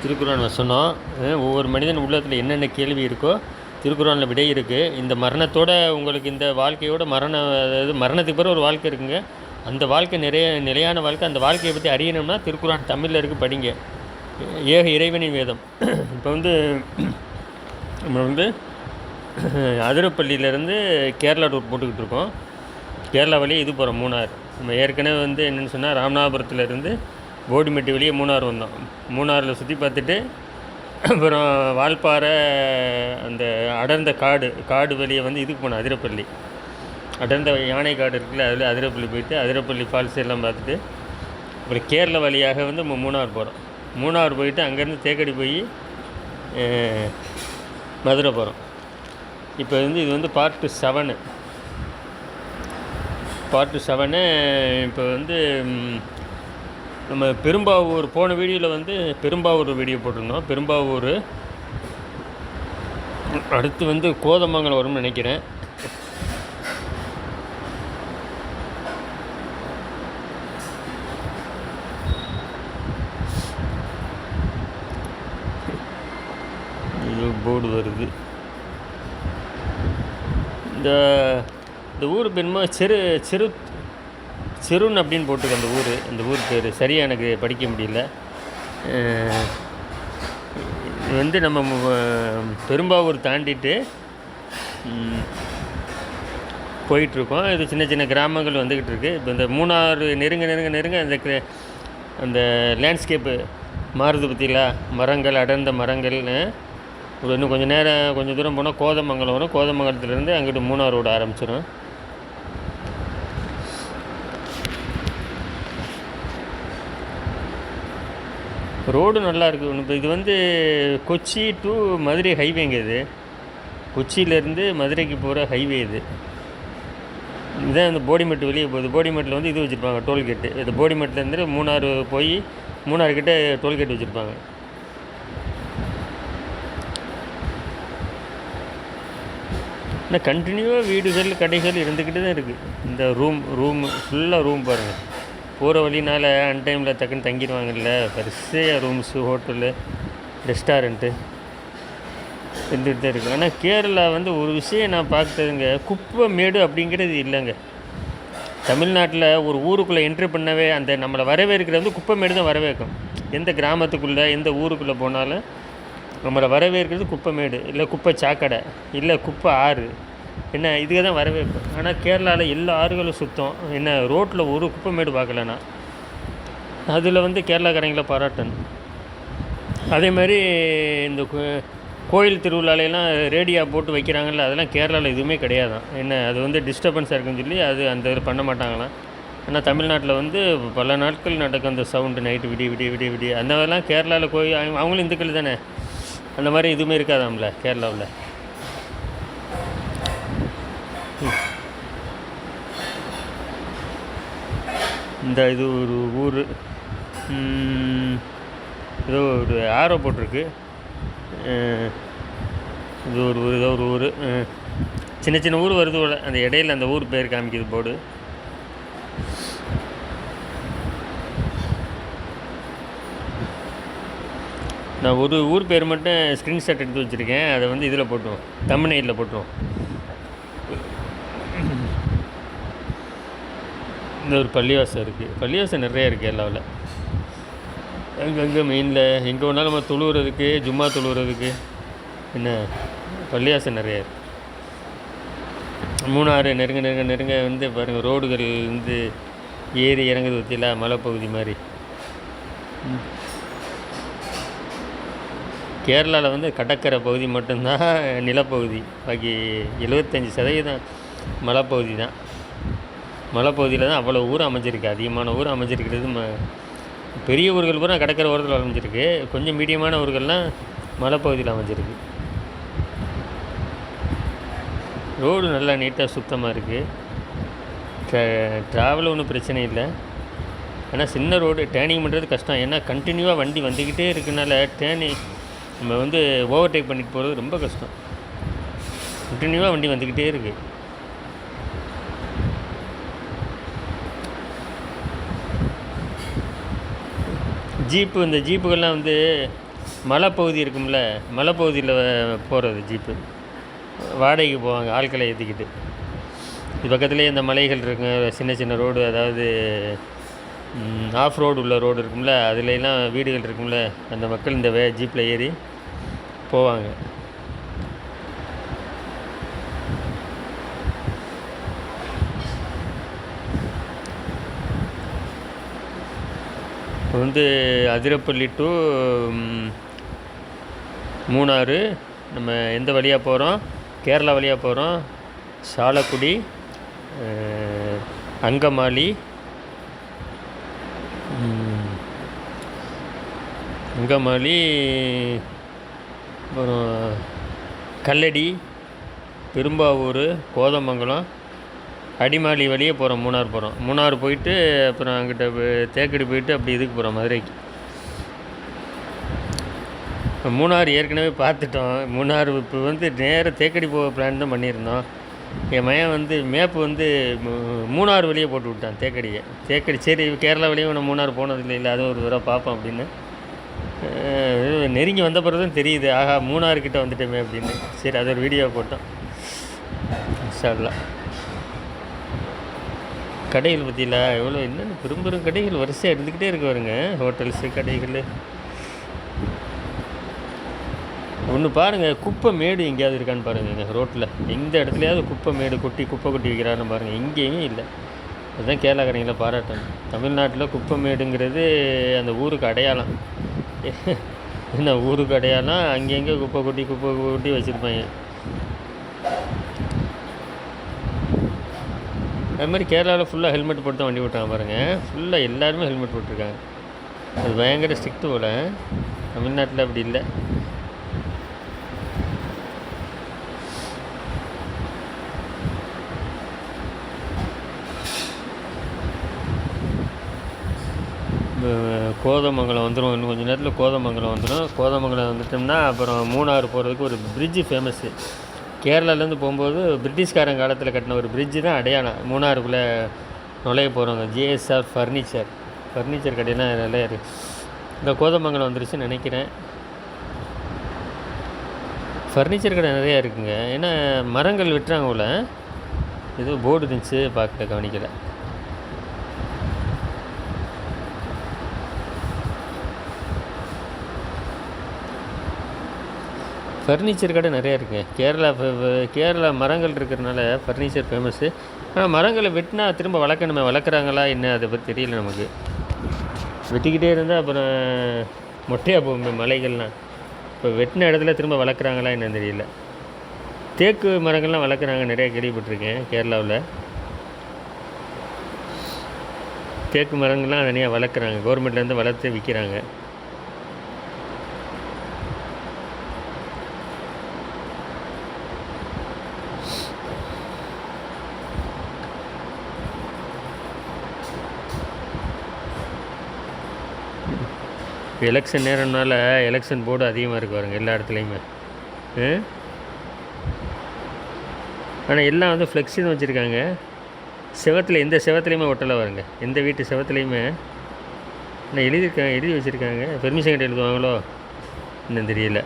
திருக்குறான் வசனம் ஒவ்வொரு மனிதன் உள்ளத்தில் என்னென்ன கேள்வி இருக்கோ திருக்குறானில் விடை இருக்குது. இந்த மரணத்தோட உங்களுக்கு இந்த வாழ்க்கையோட அதாவது மரணத்துக்கு பிறகு ஒரு வாழ்க்கை இருக்குங்க. அந்த வாழ்க்கை நிலையான வாழ்க்கை. அந்த வாழ்க்கையை பற்றி அறியணும்னா திருக்குறான் தமிழில் இருக்குது, படிங்க. ஏக இறைவனின் வேதம். இப்போ நம்ம அதிரப்பள்ளியிலேருந்து கேரளா டூர் போட்டுக்கிட்டு இருக்கோம். கேரளா வழியே இது போகிறோம் மூணார். நம்ம ஏற்கனவே என்னென்னு சொன்னால் ராமநாதபுரத்துலேருந்து போடிமெட்டி வழியே மூணார் வந்தோம். மூணாரில் சுற்றி பார்த்துட்டு அப்புறம் வால்பாறை அந்த அடர்ந்த காடு வழியை இதுக்கு போனோம், அதிரப்பள்ளி. அடர்ந்த யானை காடு இருக்குல்ல, அதில் அதிரப்பள்ளி போயிட்டு அதிரப்பள்ளி ஃபால்ஸ் எல்லாம் பார்த்துட்டு அப்புறம் கேரளா வழியாக நம்ம மூணார் போகிறோம். மூணார் போயிட்டு அங்கேருந்து தேக்கடி போய் மதுரை போகிறோம். இப்போ இது பார்ட் 7. இப்போ நம்ம பெரும்பாவூர் போன வீடியோவில் பெரும்பாவூர் வீடியோ போட்டிருந்தோம். பெரும்பாவூர் அடுத்து கோதமங்கலம் வரும்னு நினைக்கிறேன். இது போர்டு வருது. இந்த ஊர் பேருமா செருன் அப்படின்னு போட்டுருக்கு. அந்த ஊர் பேர் சரியாக எனக்கு படிக்க முடியல. நம்ம பெரும்பாவூர் தாண்டிட்டு போயிட்டுருக்கோம். இது சின்ன சின்ன கிராமங்கள் வந்துக்கிட்டு இருக்குது. இப்போ இந்த மூணாறு நெருங்க அந்த லேண்ட்ஸ்கேப்பு மாறுது பற்றிங்களா, மரங்கள், அடர்ந்த மரங்கள். இன்னும் கொஞ்சம் தூரம் போனால் கோதமங்கலம் வரும். கோதமங்கலத்துலேருந்து அங்கிட்டு மூணார் ரோடு ஆரம்பிச்சிடும். ரோடு நல்லா இருக்குது. இப்போ இது கொச்சி டு மதுரை ஹைவேங்க. இது கொச்சியிலேருந்து மதுரைக்கு போகிற ஹைவே. இதுதான் இந்த போடிமெட்டு வெளியே போகுது. போடிமெட்டில் இது வச்சுருப்பாங்க, டோல்கேட்டு. இது போடிமெட்லேருந்து மூணாறு போய் மூணாறுக்கிட்ட டோல்கேட் வச்சுருப்பாங்க. ஆனால் கண்டினியூவாக வீடுகள் கடைகள் இருந்துக்கிட்டு தான் இருக்குது. இந்த ரூம் ஃபுல்லாக ரூம் பாருங்கள். போகிற வழினால் அன்டைமில் டக்குன்னு தங்கிடுவாங்கல்ல, வரிசையாக ரூம்ஸு, ஹோட்டலு, ரெஸ்டாரண்ட்டு இருந்துகிட்டு தான் இருக்குது. ஆனால் கேரளா ஒரு விஷயம் நான் பார்த்ததுங்க, குப்பை மேடு அப்படிங்கிறது இல்லைங்க. தமிழ்நாட்டில் ஒரு ஊருக்குள்ளே என்ட்ரி பண்ணவே அந்த நம்மளை வரவேற்கிறது குப்பை மேடு தான் வரவேற்கும். எந்த கிராமத்துக்குள்ளே எந்த ஊருக்குள்ளே போனாலும் நம்மளை வரவேற்கிறது குப்பை மேடு, இல்லை குப்பை சாக்கடை, இல்லை குப்பை ஆறு, இதுக்கு தான் வரவேற்பு. ஆனால் கேரளாவில் எல்லா ஆறுகளும் சுத்தம். ரோட்டில் ஒரு குப்பை மேடு பார்க்கலண்ணா. அதில் கேரளாக்காரங்களை பாராட்டணும். அதே மாதிரி இந்த கோயில் திருவிழாலையெல்லாம் ரேடியோ போட்டு வைக்கிறாங்கல்ல, அதெல்லாம் கேரளாவில் எதுவுமே கிடையாதான். அது டிஸ்டர்பன்ஸாக இருக்குன்னு சொல்லி அந்த இது பண்ண மாட்டாங்களாம். ஆனால் தமிழ்நாட்டில் பல நாட்கள் நடக்கும் அந்த சவுண்டு, நைட்டு விடிய அந்த மாதிரிலாம் கேரளாவில் கோயில் அவங்களும் இந்துக்கள் தானே, அந்த மாதிரி எதுவுமே இருக்காதாம்ல கேரளாவில். இது ஒரு ஊர், ஏதோ ஒரு ஆரோ போட்டிருக்கு. இது ஒரு ஊர். சின்ன ஊர் வருது போல. அந்த இடையில அந்த ஊர் பேர் காமிக்குது போர்டு. நான் ஒரு ஊர் பேர் மட்டும் ஸ்க்ரீன்ஷாட் எடுத்து வச்சுருக்கேன். அதை இதில் போட்டுருவோம், தம்ப்நெயிலில் போட்டுருவோம். இந்த ஒரு பள்ளிவாசம் இருக்குது. பள்ளிவாசம் நிறையா இருக்குது எல்லாவில். அங்கங்கே மெயினில் எங்கே வேணாலும் நம்ம தொழுவுறதுக்கு, ஜும்மா தொழுவுறதுக்கு பள்ளிவாசம் நிறையா இருக்குது. மூணாறு நெருங்க பாருங்கள், ரோடுகள் ஏறி இறங்குது பற்றியில மலைப்பகுதி மாதிரி. கேரளாவில் கடற்கரை பகுதி மட்டும்தான் நிலப்பகுதி. பாக்கி 75% மலைப்பகுதி தான். மலைப்பகுதியில் தான் அவ்வளோ ஊர் அமைஞ்சிருக்கு. அதிகமான ஊர் அமைஞ்சிருக்கிறது பெரிய ஊர்கள் பூரா கடற்கரை ஓரத்தில் அமைஞ்சிருக்கு. கொஞ்சம் மீடியமான ஊர்கள்லாம் மலைப்பகுதியில் அமைஞ்சிருக்கு. ரோடு நல்லா நீட்டாக சுத்தமாக இருக்குது. ட்ராவல் ஒன்றும் பிரச்சனை இல்லை. ஆனால் சின்ன ரோடு, டேர்னிங் பண்ணுறது கஷ்டம். ஏன்னா கண்டினியூவாக வண்டி வந்துக்கிட்டே இருக்கனால நம்ம ஓவர்டேக் பண்ணிட்டு போகிறது ரொம்ப கஷ்டம். கண்டினியூவாக வண்டி வந்துக்கிட்டே இருக்குது. ஜீப்பு இந்த ஜீப்புகள்லாம் வந்து மலைப்பகுதி இருக்கும்ல, மலைப்பகுதியில் போகிறது ஜீப்பு. வாடகைக்கு போவாங்க ஆட்களை ஏற்றிக்கிட்டு. இது பக்கத்துலேயே இந்த மலைகள் இருக்குங்க, சின்ன சின்ன ரோடு, அதாவது ஆஃப் ரோடு உள்ள ரோடு இருக்கும்ல, அதுலலாம் வீடுகள் இருக்கும்ல, அந்த மக்கள் இந்த ஜீப்பில் ஏறி போவாங்க. இப்போ வந்து அதிரப்பள்ளி டு மூணாறு நம்ம எந்த வழியாக போகிறோம்? கேரளா வழியாக போகிறோம். சாலக்குடி, அங்கமாலி, அப்புறம் கல்லடி, பெரும்பாவூர், கோதமங்கலம், அடிமாலி வழியே போகிறோம். மூணாறு போயிட்டு அப்புறம் அங்கிட்ட தேக்கடி போயிட்டு அப்படி இதுக்கு போகிறோம், மதுரைக்கு. மூணாறு ஏற்கனவே பார்த்துட்டோம். மூணாறு இப்போ வந்து நேராக தேக்கடி போக பிளான் தான் பண்ணியிருந்தோம். என் மையன் வந்து மேப்பு வந்து மூணாறு வழியே போட்டு விட்டான் தேக்கடியை. தேக்கடி சரி கேரளா வழியும் நான் மூணாறு போனதில்லை, இல்லை அதுவும் ஒரு தடவை பார்ப்போம் அப்படின்னு. நெருங்கி வந்த பிறகு தான் தெரியுது, ஆஹா மூணாறுக்கிட்ட வந்துட்டோமே அப்படின்னு. சரி அது ஒரு வீடியோ போட்டோம். இன்ஷால்லா. கடைகள் பற்றியில் எவ்வளோ என்னென்ன பெரும் கடைகள் வரிசையாக இருந்துக்கிட்டே இருக்கு பாருங்க. ஹோட்டல்ஸு, கடைகள். ஒன்று பாருங்கள், குப்பை மேடு எங்கேயாவது இருக்கான்னு பாருங்கள். ரோட்டில் எந்த இடத்துலையாவது குப்பை மேடு குப்பை கொட்டி வைக்கிறான்னு பாருங்கள். எங்கேயுமே இல்லை. அதுதான் கேரளாக்காரங்களை பாராட்டணும். தமிழ்நாட்டில் குப்பை மேடுங்கிறது அந்த ஊருக்கு அடையாளம். என்ன ஊருக்கு அடையாளம்? அங்கங்கே குப்பை கொட்டி வச்சுருப்பாங்க. அது மாதிரி கேரளாவில் ஃபுல்லாக ஹெல்மெட் போட்டு தான் வண்டி ஓட்டுறாங்க பாருங்கள். ஃபுல்லாக எல்லாருமே ஹெல்மெட் போட்டிருக்காங்க. அது பயங்கர ஸ்ட்ரிக்ட்டு போல். தமிழ்நாட்டில் அப்படி இல்லை. கோதமங்கலம் வந்துடும். இன்னும் கொஞ்சம் நேரத்தில் கோதமங்கலம் வந்துடும். கோதமங்கலம் வந்துட்டோம்னா அப்புறம் மூணாறு போகிறதுக்கு ஒரு பிரிட்ஜு ஃபேமஸ்ஸு. கேரளாலேருந்து போகும்போது பிரிட்டிஷ்காரன் காலத்தில் கட்டின ஒரு பிரிட்ஜு தான் அடையாளம். மூணாறுக்குள்ளே நுழைய போகிறவங்க. ஜேஎஸ்ஆர் ஃபர்னிச்சர் கடையெல்லாம் நிறையா இருக்குது. இந்த கோதமங்கலம் வந்துருச்சுன்னு நினைக்கிறேன். ஃபர்னிச்சர் கடை நிறையா இருக்குங்க. ஏன்னா மரங்கள் வெட்டுறாங்க போல். ஏதோ போர்டு இருந்துச்சு, பார்க்கல, கவனிக்கலை. ஃபர்னிச்சர் கடை நிறையா இருக்குங்க. கேரளா மரங்கள் இருக்கிறதுனால ஃபர்னிச்சர் ஃபேமஸ்ஸு. ஆனால் மரங்களை வெட்டினா திரும்ப வளர்க்கணுமே, வளர்க்குறாங்களா என்ன அதை பற்றி தெரியல நமக்கு. வெட்டிக்கிட்டே இருந்தால் அப்புறம் மொட்டையாக போகுமே மலைகள்லாம். இப்போ வெட்டின இடத்துல திரும்ப வளர்க்குறாங்களா என்னன்னு தெரியல. தேக்கு மரங்கள்லாம் வளர்க்குறாங்க, நிறையா கேள்விப்பட்டிருக்கேன் கேரளாவில். தேக்கு மரங்கள்லாம் தனியாக வளர்க்குறாங்க, கவர்மெண்ட்லேருந்து வளர்த்து விற்கிறாங்க. எலெக்ஷன் நேரம்னால எலெக்ஷன் போர்டு அதிகமாக இருக்குது பாருங்க எல்லா இடத்துலையுமே. ஆனால் எல்லாம் வந்து ஃப்ளெக்ஸின்னு வச்சுருக்காங்க. செவத்தில் எந்த செவத்துலேயுமே ஒட்டலை பாருங்க. எந்த வீட்டு செவத்துலேயுமே ஆனால் எழுதி வச்சுருக்காங்க. பெர்மிஷன் கிட்ட எழுதுவாங்களோ இன்னும் தெரியல.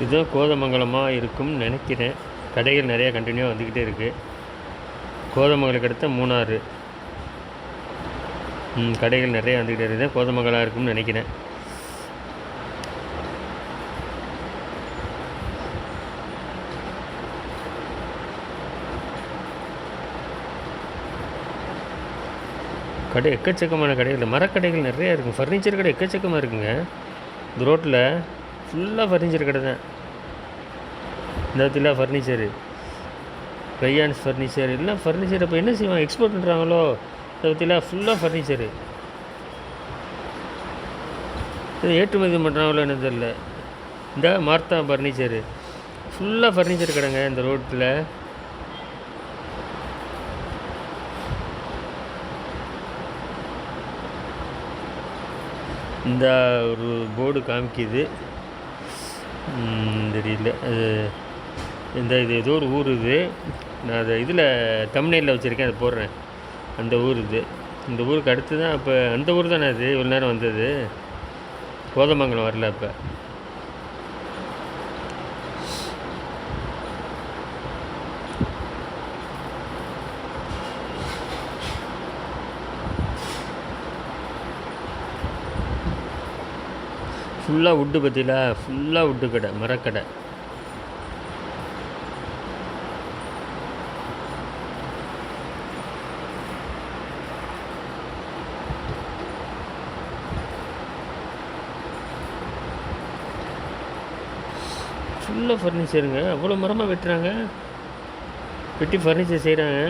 இதுதான் கோதமங்கலமாக இருக்கும்னு நினைக்கிறேன். கடைகள் நிறையா கண்டினியூவாக வந்துக்கிட்டே இருக்குது. கோதமங்கலுக்கு அடுத்த மூணாறு. கடைகள் நிறையா வந்துக்கிட்டே இருக்குது. கோதமங்கலம் இருக்கும்னு நினைக்கிறேன். கடை எக்கச்சக்கமான கடைகள், மரக்கடைகள் நிறையா இருக்கும். ஃபர்னிச்சர் கடை எக்கச்சக்கமாக இருக்குங்க. இந்த ரோட்டில் ஃபுல்லாக ஃபர்னிச்சர் கடை தான். இந்த இடத்துல ஃபர்னிச்சரு ரையான்ஸ் ஃபர்னிச்சர் எல்லாம் ஃபர்னிச்சர் இப்போ என்ன செய்வாங்க, எக்ஸ்போர்ட் பண்ணுறாங்களோ அதை பற்றிலாம் ஃபுல்லாக ஃபர்னிச்சரு. இது ஏற்றுமதி பண்ணுறாங்களோ என்ன தெரியல. இந்த மார்த்தா ஃபர்னிச்சரு ஃபுல்லாக ஃபர்னிச்சர் கடைங்க இந்த ரோட்டில். இந்த ஒரு போர்டு காமிக்குது, தெரியல அது இது ஏதோ ஒரு ஊர். இது நான் அதை இதில் தமிழ்நெல்லில் வச்சுருக்கேன், அதை போடுறேன். அந்த ஊர் இது. இந்த ஊருக்கு அடுத்து தான் இப்போ அந்த ஊர் தானே அது இவ்வளோ நேரம் வந்தது. கோதமங்கலம் வரல இப்போ. ஃபுல்லாக வுட்டு பற்றில, ஃபுல்லாக வுட்டு கடை, மரக்கடை. ஃபுல்லாக ஃபர்னிச்சருங்க. அவ்வளோ மரமாக வெட்டுறாங்க, வெட்டி ஃபர்னிச்சர் செய்கிறாங்க.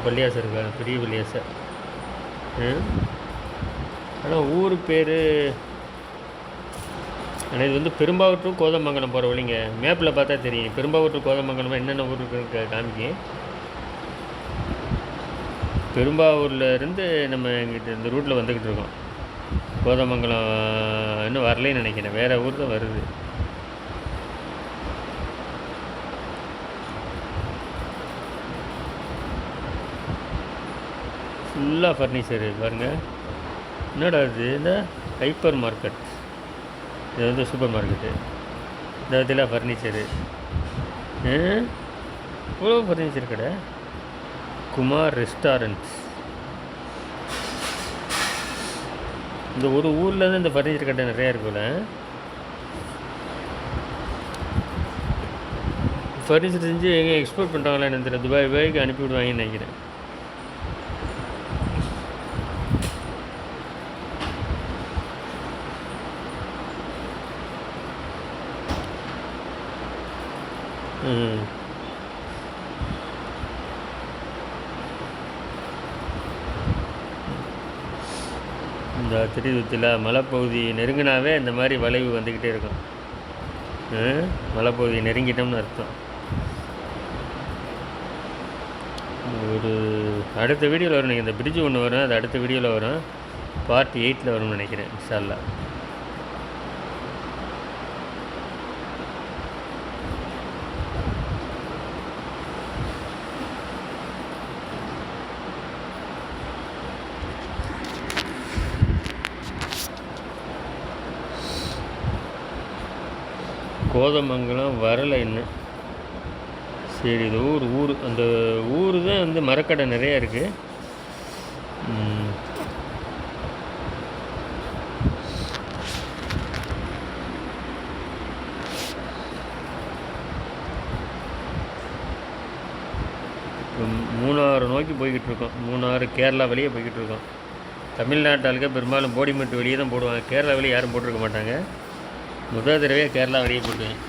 பள்ளியாசம் இருக்கா, பெரிய பள்ளியாசம். ஆனால் ஊர் பேர் ஆனால் இது வந்து பெரும்பாவூர் டு கோதமங்கலம் போகிற வழிங்க. மேப்பில் பார்த்தா தெரியும் பெரும்பாவூர் டு கோதமங்கலமாக என்னென்ன ஊருக்கு காமிக்கும். பெரும்பாவூரில் இருந்து நம்ம இங்கிட்ட இந்த ரூட்டில் வந்துக்கிட்டு இருக்கோம். கோதமங்கலம் இன்னும் வரலேன்னு நினைக்கிறேன், வேறு ஊர் தான் வருது. ஃபுல்லாக ஃபர்னிச்சரு பாருங்கள். என்னடா இது, இந்த ஹைப்பர் மார்க்கெட், இது வந்து சூப்பர் மார்க்கெட்டு. இந்த இடத்துல ஃபர்னிச்சரு, இவ்வளோ ஃபர்னிச்சர் கடை. குமார் ரெஸ்டாரண்ட்ஸ். இந்த ஒரு ஊரில் தான் இந்த ஃபர்னிச்சர் கடை நிறையா இருக்குல்ல. ஃபர்னிச்சர் செஞ்சு எங்கே எக்ஸ்போர்ட் பண்ணுறாங்களா என்ன தெரியல, துபாய்க்கு அனுப்பிவிடுவாங்கன்னு நினைக்கிறேன். இந்த திருவிழத்தில் மலைப்பகுதி நெருங்கினாவே இந்த மாதிரி வளைவு வந்துக்கிட்டே இருக்கும். மலைப்பகுதி நெருங்கிட்டோம்னு அர்த்தம். ஒரு அடுத்த வீடியோவில் வரும். நீங்கள் இந்த பிரிட்ஜு ஒன்று வரும், அது அடுத்த வீடியோவில் வரும். பார்ட் 8 வரும்னு நினைக்கிறேன் இன்ஷா அல்லாஹ். கோதமங்கலம் வரலை இன்னும். சரி, இது ஊர் அந்த ஊர் தான் வந்து மரக்கடை நிறையா இருக்குது. மூணாறு நோக்கி போய்கிட்டு இருக்கோம். மூணாறு கேரளா வழியே போய்கிட்டு இருக்கோம். தமிழ்நாட்டாளுக்கு பெரும்பாலும் போடிமெட்டு வெளியே தான் போடுவாங்க, கேரளா வெளியே யாரும் போட்டிருக்க மாட்டாங்க. முதல் தடவையாக கேரளா வெளியே போட்டுவேன்.